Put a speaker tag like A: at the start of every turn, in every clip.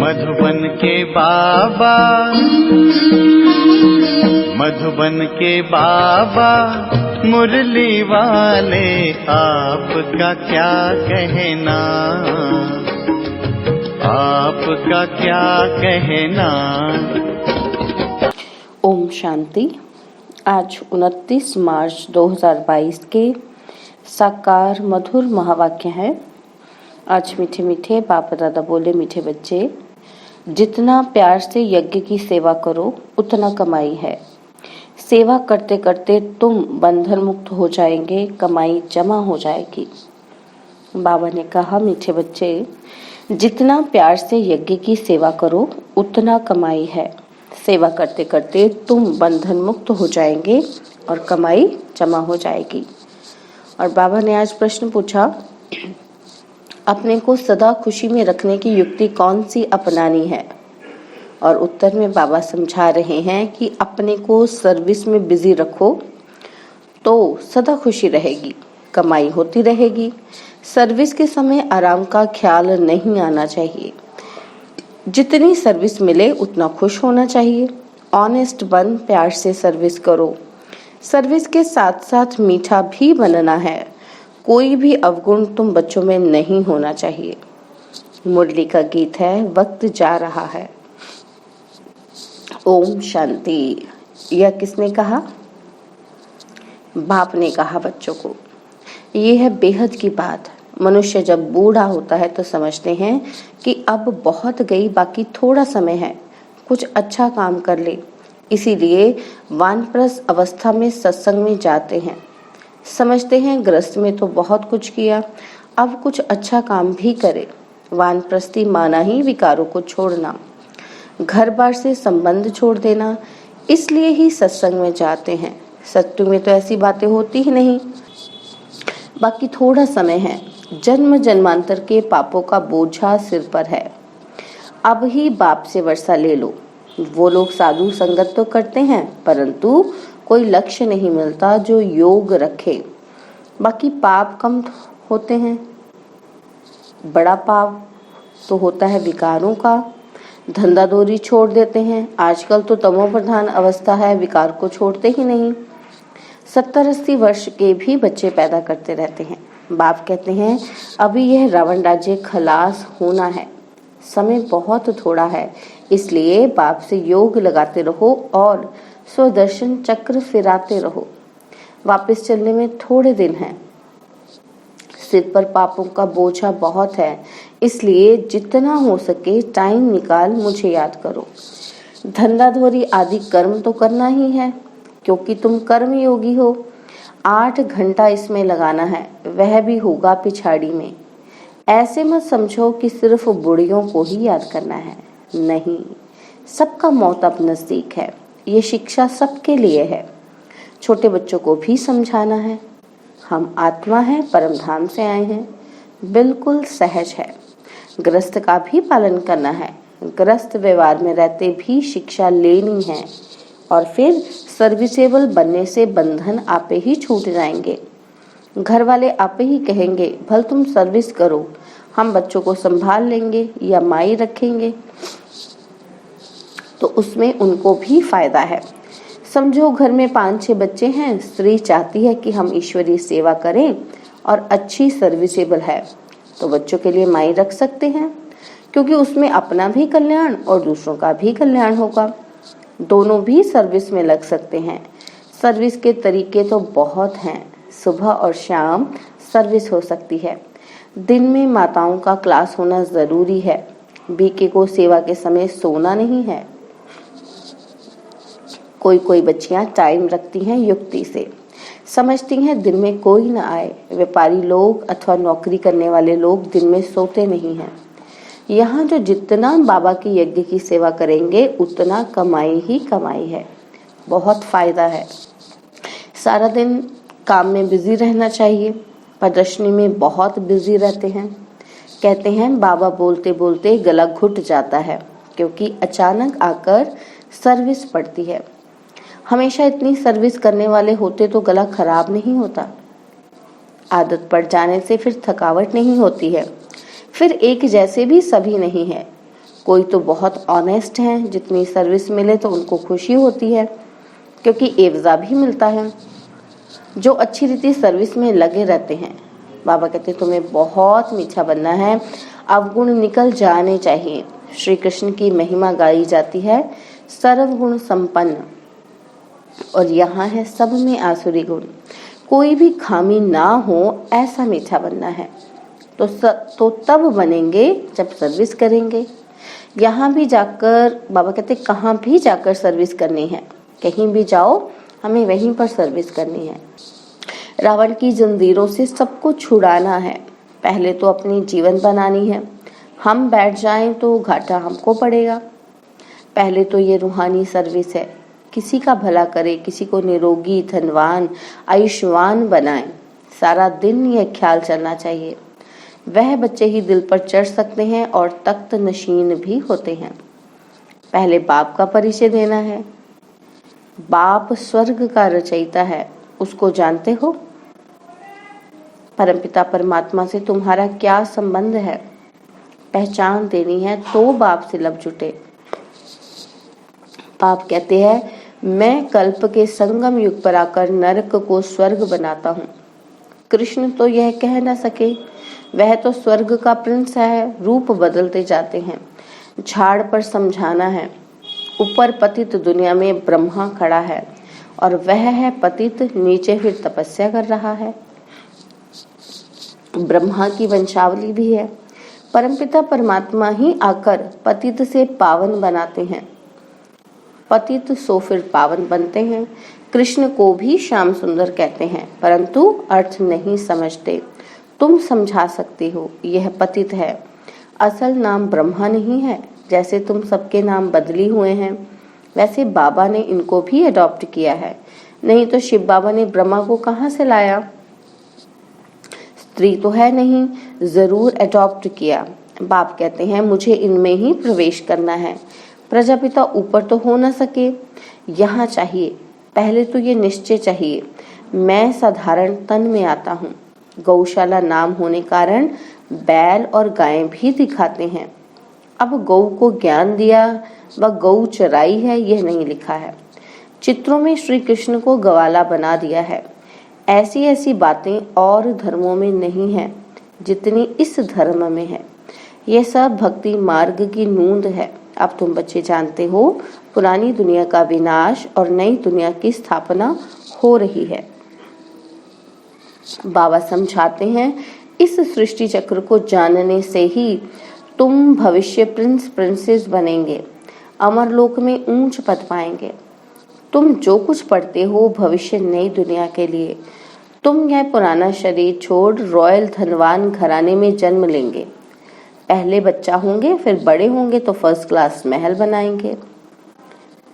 A: मधुबन के बाबा, मधुबन के बाबा मुरली वाले, आपका क्या कहना, आपका क्या कहना।
B: ओम शांति। आज 29 मार्च 2022 के साकार मधुर महावाक्य है। आज मीठे मीठे बाप दादा बोले, मीठे बच्चे, जितना प्यार से यज्ञ की सेवा करो उतना कमाई है। सेवा करते करते तुम बंधन मुक्त हो जाएंगे, कमाई जमा हो जाएगी। बाबा ने कहा, मीठे बच्चे, जितना प्यार से यज्ञ की सेवा करो उतना कमाई है। सेवा करते करते तुम बंधन मुक्त हो जाएंगे और कमाई जमा हो जाएगी। और बाबा ने आज प्रश्न पूछा, अपने को सदा खुशी में रखने की युक्ति कौन सी अपनानी है। और उत्तर में बाबा समझा रहे हैं कि अपने को सर्विस में बिजी रखो तो सदा खुशी रहेगी, कमाई होती रहेगी। सर्विस के समय आराम का ख्याल नहीं आना चाहिए। जितनी सर्विस मिले उतना खुश होना चाहिए। ऑनेस्ट बन, प्यार से सर्विस करो। सर्विस के साथ साथ मीठा भी बनना है। कोई भी अवगुण तुम बच्चों में नहीं होना चाहिए। मुरली का गीत है, वक्त जा रहा है। ओम शांति। यह किसने कहा? बाप ने कहा बच्चों को। ये है बेहद की बात। मनुष्य जब बूढ़ा होता है तो समझते हैं कि अब बहुत गई, बाकी थोड़ा समय है, कुछ अच्छा काम कर ले। इसीलिए वानप्रस्थ अवस्था में सत्संग में जाते हैं। समझते हैं गृहस्थ में तो बहुत कुछ किया, अब कुछ अच्छा काम भी करे। वानप्रस्थी माना ही विकारों को छोड़ना, घर बार से संबंध छोड़ देना। इसलिए ही सत्संग में जाते हैं। सत्संग में तो ऐसी बातें होती ही नहीं। बाकी थोड़ा समय है। जन्म जन्मांतर के पापों का बोझा सिर पर है। अब ही बाप से वर्षा ले लो। वो लोग साधु संगत तो करते हैं, परंतु कोई लक्ष्य नहीं मिलता जो योग रखे। बाकी पाप कम होते हैं। बड़ा पाप तो होता है विकारों का। धंधा दौरी छोड़ देते हैं। आजकल तो तमो प्रधान अवस्था है, विकार को छोड़ते ही नहीं। 70-80 वर्ष के भी बच्चे पैदा करते रहते हैं। बाप कहते हैं, अभी यह रावण राज्य खलास होना है, समय बहुत थोड़ा है। इसलिए बाप से योग लगाते रहो और स्वदर्शन चक्र फिराते रहो। वापस चलने में थोड़े दिन हैं। सिर पर पापों का बोझा बहुत है, इसलिए जितना हो सके टाइम निकाल मुझे याद करो। धंधाधोरी आदि कर्म तो करना ही है, क्योंकि तुम कर्म योगी हो। 8 घंटा इसमें लगाना है, वह भी होगा पिछाड़ी में। ऐसे मत समझो कि सिर्फ बुढ़ियों को ही याद करना है। नहीं, सबका मौत अब नजदीक है। ये शिक्षा सबके लिए है। छोटे बच्चों को भी समझाना है। हम आत्मा हैं, परम धाम से आए हैं, बिल्कुल सहज है। गृहस्थ का भी पालन करना है। गृहस्थ व्यवहार में रहते भी शिक्षा लेनी है। और फिर सर्विसेबल बनने से बंधन आपे ही छूट जाएंगे। घर वाले आपे ही कहेंगे, भल तुम सर्विस करो, हम बच्चों को संभाल लेंगे या माई रखेंगे, तो उसमें उनको भी फायदा है। समझो घर में 5-6 बच्चे हैं। स्त्री चाहती है कि हम ईश्वरीय सेवा करें और अच्छी सर्विसेबल है, तो बच्चों के लिए माई रख सकते हैं, क्योंकि उसमें अपना भी कल्याण और दूसरों का भी कल्याण होगा। दोनों भी सर्विस में लग सकते हैं। सर्विस के तरीके तो बहुत हैं। सुबह और शाम सर्विस हो सकती है। दिन में माताओं का क्लास होना जरूरी है। बीके को सेवा के समय सोना नहीं है। कोई बच्चियां टाइम रखती हैं युक्ति से, समझती हैं दिन में कोई न आए। व्यापारी लोग अथवा नौकरी करने वाले लोग दिन में सोते नहीं हैं। यहाँ जो जितना बाबा की यज्ञ की सेवा करेंगे उतना कमाई ही कमाई है, बहुत फायदा है। सारा दिन काम में बिजी रहना चाहिए। प्रदर्शनी में बहुत बिजी रहते हैं। कहते हैं बाबा बोलते बोलते गला घुट जाता है, क्योंकि अचानक आकर सर्विस पड़ती है। हमेशा इतनी सर्विस करने वाले होते तो गला खराब नहीं होता। आदत पड़ जाने से फिर थकावट नहीं होती है। फिर एक जैसे भी सभी नहीं है। कोई तो बहुत ऑनेस्ट हैं, जितनी सर्विस मिले तो उनको खुशी होती है क्योंकि एवजा भी मिलता है। जो अच्छी रीति सर्विस में लगे रहते हैं, बाबा कहते तुम्हें बहुत मीठा बनना है, अवगुण निकल जाने चाहिए। श्री कृष्ण की महिमा गाई जाती है, सर्वगुण संपन्न, और यहाँ है सब में आसुरी गुण, कोई भी खामी ना हो ऐसा मीठा बनना है। तो तब बनेंगे जब सर्विस करेंगे। यहाँ भी जाकर बाबा कहते कहाँ भी जाकर सर्विस करनी है, कहीं भी जाओ हमें वहीं पर सर्विस करनी है। रावण की जंजीरों से सबको छुड़ाना है, पहले तो अपनी जीवन बनानी है। हम बैठ जाएं तो घाटा हमको पड़ेगा। पहले तो ये रूहानी सर्विस है, किसी का भला करे, किसी को निरोगी, धनवान, आयुष्मान बनाएं। सारा दिन यह ख्याल चलना चाहिए। वह बच्चे ही दिल पर चढ़ सकते हैं और तख्त नशीन भी होते हैं। पहले बाप का परिचय देना है। बाप स्वर्ग का रचयिता है, उसको जानते हो? परमपिता परमात्मा से तुम्हारा क्या संबंध है, पहचान देनी है तो बाप से लब जुटे। बाप कहते हैं मैं कल्प के संगम युग पर आकर नरक को स्वर्ग बनाता हूँ। कृष्ण तो यह कह न सके, वह तो स्वर्ग का प्रिंस है, रूप बदलते जाते हैं। झाड़ पर समझाना है। ऊपर पतित दुनिया में ब्रह्मा खड़ा है और वह है पतित, नीचे फिर तपस्या कर रहा है। ब्रह्मा की वंशावली भी है। परमपिता परमात्मा ही आकर पतित से पावन बनाते हैं, पतित सो फिर पावन बनते हैं। कृष्ण को भी श्याम सुंदर कहते हैं, परंतु अर्थ नहीं समझते। तुम समझा सकती हो, यह पतित है, असल नाम ब्रह्मा नहीं है। जैसे तुम सबके नाम बदली हुए हैं, वैसे बाबा ने इनको भी अडॉप्ट किया है, नहीं तो शिव बाबा ने ब्रह्मा को कहाँ से लाया? स्त्री तो है नहीं, जरूर अडॉप्ट किया। बाप कहते हैं मुझे इनमें ही प्रवेश करना है। प्रजापिता ऊपर तो हो न सके, यहाँ चाहिए। पहले तो ये निश्चय चाहिए, मैं साधारण तन में आता हूँ। गौशाला नाम होने कारण बैल और गायें भी दिखाते हैं। अब गौ को ज्ञान दिया व गौ चराई है, यह नहीं लिखा है। चित्रों में श्री कृष्ण को गवाला बना दिया है। ऐसी ऐसी बातें और धर्मों में नहीं है जितनी इस धर्म में है। यह सब भक्ति मार्ग की नूंद है। अब तुम बच्चे जानते हो, पुरानी दुनिया का विनाश और नई दुनिया की स्थापना हो रही है। बाबा समझाते हैं इस सृष्टि चक्र को जानने से ही तुम भविष्य प्रिंस प्रिंसेस बनेंगे, अमरलोक में ऊंच पद पाएंगे। तुम जो कुछ पढ़ते हो भविष्य नई दुनिया के लिए। तुम यह पुराना शरीर छोड़ रॉयल धनवान घराने में जन्म लेंगे। पहले बच्चा होंगे, फिर बड़े होंगे तो फर्स्ट क्लास महल बनाएंगे।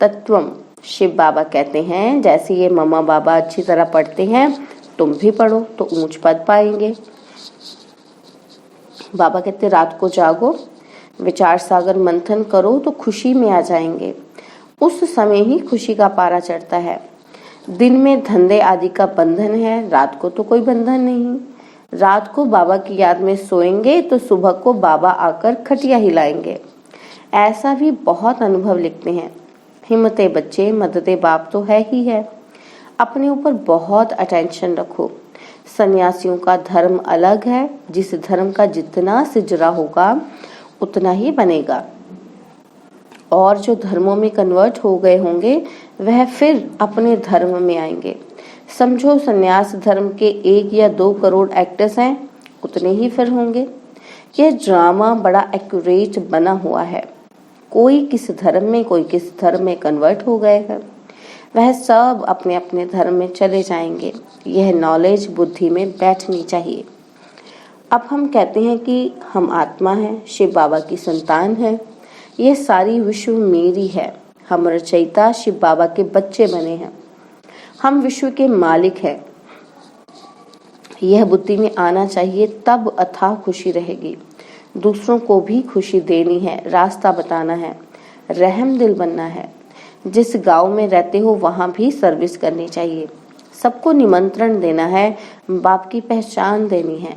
B: तत्वम शिव बाबा कहते हैं जैसे ये मम्मा बाबा अच्छी तरह पढ़ते हैं, तुम भी पढ़ो तो ऊंच पद पाएंगे। बाबा कहते रात को जागो, विचार सागर मंथन करो तो खुशी में आ जाएंगे। उस समय ही खुशी का पारा चढ़ता है। दिन में धंधे आदि का बंधन है, रात को तो कोई बंधन नहीं। रात को बाबा की याद में सोएंगे तो सुबह को बाबा आकर खटिया हिलाएंगे। ऐसा भी बहुत अनुभव लिखते हैं। हिम्मते बच्चे, मददे बाप तो है ही है। अपने ऊपर बहुत अटेंशन रखो। सन्यासियों का धर्म अलग है, जिस धर्म का जितना सिजरा होगा उतना ही बनेगा। और जो धर्मों में कन्वर्ट हो गए होंगे वह फिर अपने धर्म में आएंगे। समझो सन्यास धर्म के 1 या 2 करोड़ एक्टर्स हैं, उतने ही फिर होंगे। यह ड्रामा बड़ा एक्यूरेट बना हुआ है। कोई किस धर्म में, कोई किस धर्म में कन्वर्ट हो गए हैं, वह सब अपने अपने धर्म में चले जाएंगे। यह नॉलेज बुद्धि में बैठनी चाहिए। अब हम कहते हैं कि हम आत्मा हैं, शिव बाबा की संतान हैं, यह सारी विश्व मेरी है। हम रचयिता शिव बाबा के बच्चे बने हैं, हम विश्व के मालिक हैं। यह बुद्धि में आना चाहिए, तब अथाह खुशी रहेगी। दूसरों को भी खुशी देनी है, रास्ता बताना है, रहम दिल बनना है। जिस गांव में रहते हो वहां भी सर्विस करनी चाहिए। सबको निमंत्रण देना है, बाप की पहचान देनी है।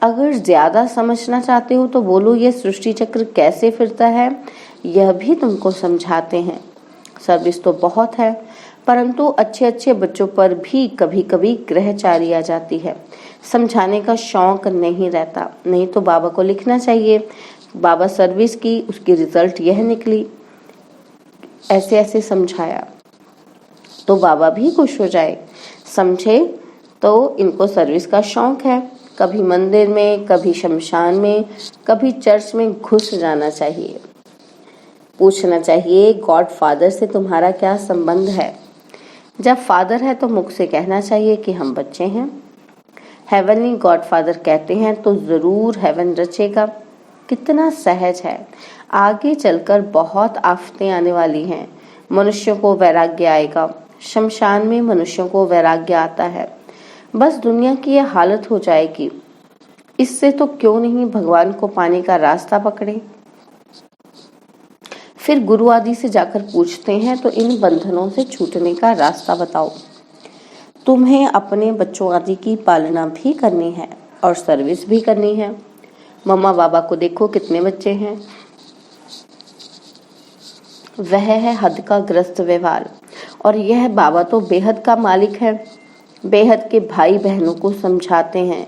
B: अगर ज्यादा समझना चाहते हो तो बोलो ये सृष्टि चक्र कैसे फिरता है, यह भी तुमको समझाते हैं। सर्विस तो बहुत है, परंतु अच्छे अच्छे बच्चों पर भी कभी कभी ग्रहचारी आ जाती है। समझाने का शौक नहीं रहता। नहीं तो बाबा को लिखना चाहिए, बाबा सर्विस की, उसकी रिजल्ट यह निकली, ऐसे ऐसे समझाया, तो बाबा भी खुश हो जाए। समझे तो इनको सर्विस का शौक है। कभी मंदिर में, कभी शमशान में, कभी चर्च में घुस जाना चाहिए। पूछना चाहिए गॉड फादर से तुम्हारा क्या संबंध है। जब फादर है तो मुख से कहना चाहिए कि हम बच्चे हैं। हेवनली गॉड फादर कहते हैं तो जरूर हेवन रचेगा। कितना सहज है। आगे चलकर बहुत आफतें आने वाली हैं। मनुष्यों को वैराग्य आएगा। शमशान में मनुष्यों को वैराग्य आता है। बस दुनिया की यह हालत हो जाएगी। इससे तो क्यों नहीं भगवान को पाने का रास्ता पकड़े। फिर गुरु आदि से जाकर पूछते हैं तो इन बंधनों से छूटने का रास्ता बताओ। तुम्हें अपने बच्चों आदि की पालना भी करनी है और सर्विस भी करनी है। मम्मा बाबा को देखो कितने बच्चे हैं। वह है हद का ग्रस्त व्यवहार, और यह बाबा तो बेहद का मालिक है। बेहद के भाई बहनों को समझाते हैं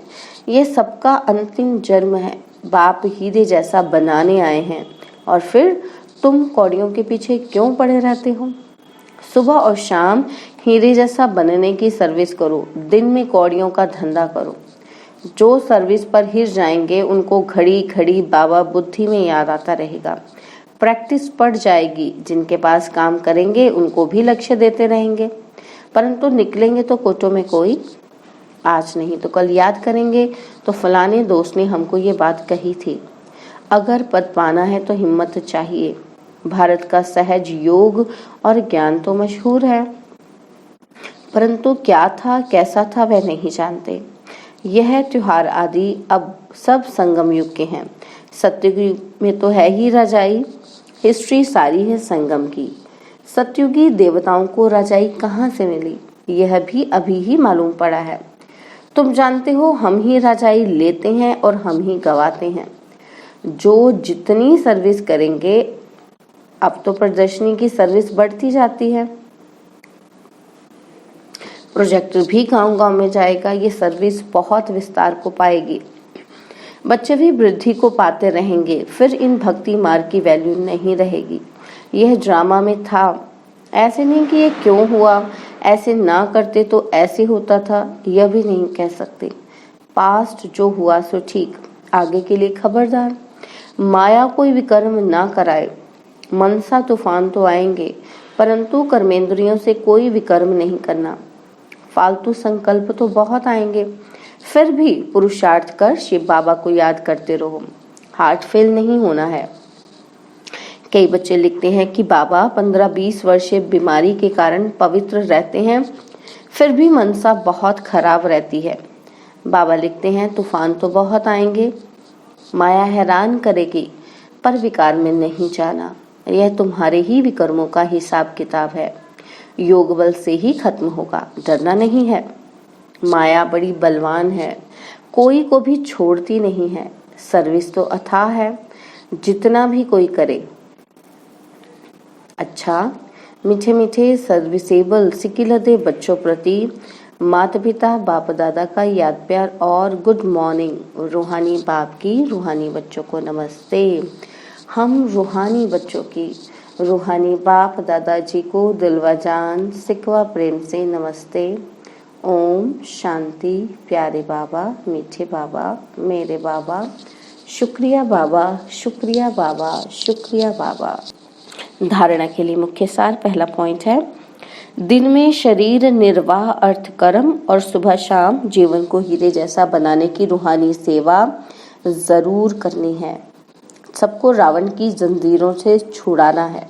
B: ये सबका अंतिम जन्म है। बाप हीरे जैसा बनाने आए हैं, और फिर तुम कौड़ियों के पीछे क्यों पड़े रहते हो। सुबह और शाम हीरे जैसा बनने की सर्विस करो, दिन में कौड़ियों का धंधा करो। जो सर्विस पर हिर जाएंगे उनको घड़ी घड़ी बाबा बुद्धि में याद आता रहेगा। प्रैक्टिस पड़ जाएगी। जिनके पास काम करेंगे उनको भी लक्ष्य देते रहेंगे, परंतु निकलेंगे तो कोटों में कोई। आज नहीं तो कल याद करेंगे तो फलाने दोस्त ने हमको ये बात कही थी। अगर पद पाना है तो हिम्मत चाहिए। भारत का सहज योग और ज्ञान तो मशहूर है, परंतु क्या था कैसा था वह नहीं जानते। यह त्योहार आदि अब सब संगम युग के हैं। सत्युग में तो है ही रजाई। हिस्ट्री सारी है संगम की। सत्युगी देवताओं को रजाई कहाँ से मिली, यह भी अभी ही मालूम पड़ा है। तुम जानते हो हम ही रजाई लेते हैं और हम ही गवाते हैं। जो जितनी सर्विस करेंगे, अब तो प्रदर्शनी की सर्विस बढ़ती जाती है। प्रोजेक्टर भी गांव गांव में जाएगा। ये सर्विस बहुत विस्तार को पाएगी। बच्चे भी वृद्धि को पाते रहेंगे। फिर इन भक्ति मार्ग की वैल्यू नहीं रहेगी। यह ड्रामा में था, ऐसे नहीं कि ये क्यों हुआ, ऐसे ना करते तो ऐसे होता था, यह भी नहीं कह सकते। पास्ट जो हुआ सो ठीक, आगे के लिए खबरदार। माया कोई विकर्म ना कराए। मनसा तूफान तो आएंगे, परंतु कर्मेंद्रियों से कोई विकर्म नहीं करना। फालतू संकल्प तो बहुत आएंगे, फिर भी पुरुषार्थ कर शिव बाबा को याद करते रहो। हार्ट फेल नहीं होना है। कई बच्चे लिखते हैं कि बाबा 15-20 वर्षीय बीमारी के कारण पवित्र रहते हैं, फिर भी मनसा बहुत खराब रहती है। बाबा लिखते हैं तूफान तो बहुत आएंगे, माया हैरान करेगी, पर विकार में नहीं जाना। यह तुम्हारे ही विकर्मों का हिसाब किताब है। योग बल से ही खत्म होगा, डरना नहीं है। माया बड़ी बलवान है, कोई को भी छोड़ती नहीं है। सर्विस तो अथाह है, जितना भी कोई करे। अच्छा, मीठे मीठे सर्विसेबल सिकिलदे बच्चों प्रति माता पिता बाप दादा का याद प्यार और गुड मॉर्निंग। रूहानी बाप की रूहानी बच्चों को नमस्ते। हम रूहानी बच्चों की रूहानी बाप दादाजी को दिलवा जान सिकवा प्रेम से नमस्ते। ओम शांति। प्यारे बाबा, मीठे बाबा, मेरे बाबा, शुक्रिया बाबा, शुक्रिया बाबा, शुक्रिया बाबा। धारणा के लिए मुख्य सार। पहला पॉइंट है, दिन में शरीर निर्वाह अर्थ कर्म और सुबह शाम जीवन को हीरे जैसा बनाने की रूहानी सेवा जरूर करनी है। सबको रावण की जंजीरों से छुड़ाना है।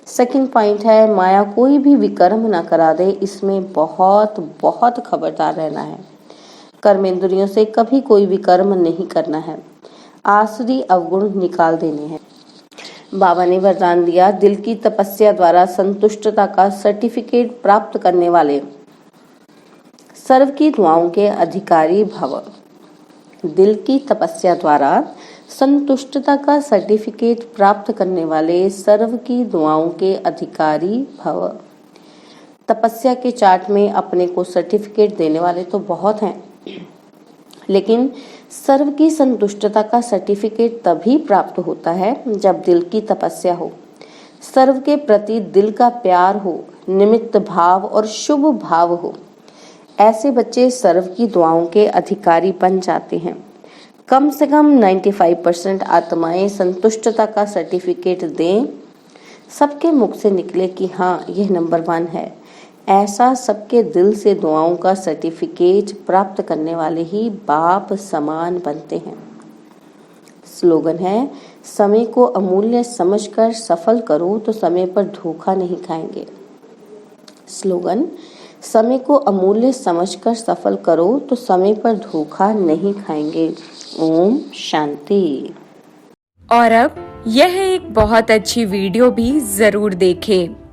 B: सेकंड पॉइंट है, माया कोई भी विकर्म ना करा दे, इसमें बहुत बहुत खबरदार रहना है। कर्मेंद्रियों से कभी कोई विकर्म नहीं करना है। आसुरी अवगुण निकाल देने हैं। बाबा ने वरदान दिया, दिल की तपस्या द्वारा संतुष्टता का सर्टिफिकेट प्राप्त करने वाले सर्व की दुआओं के अधिकारी भव। दिल की तपस्या द्वारा संतुष्टता का सर्टिफिकेट प्राप्त करने वाले सर्व की दुआओं के अधिकारी भव। तपस्या के चार्ट में अपने को सर्टिफिकेट देने वाले तो बहुत हैं, लेकिन सर्व की संतुष्टता का सर्टिफिकेट तभी प्राप्त होता है जब दिल की तपस्या हो, सर्व के प्रति दिल का प्यार हो, निमित्त भाव और शुभ भाव हो। ऐसे बच्चे सर्व की दुआओं के अधिकारी बन जाते हैं। कम से कम 95% आत्माएं संतुष्टता का सर्टिफिकेट दें, सबके मुख से निकले कि हाँ यह नंबर 1 है। ऐसा सबके दिल से दुआओं का सर्टिफिकेट प्राप्त करने वाले ही बाप समान बनते हैं। स्लोगन है, समय को अमूल्य समझकर सफल करो तो समय पर धोखा नहीं खाएंगे। स्लोगन, समय को अमूल्य समझकर सफल करो तो समय पर धोखा नहीं खाएंगे। ओम शांति।
C: और अब यह एक बहुत अच्छी वीडियो भी जरूर देखें।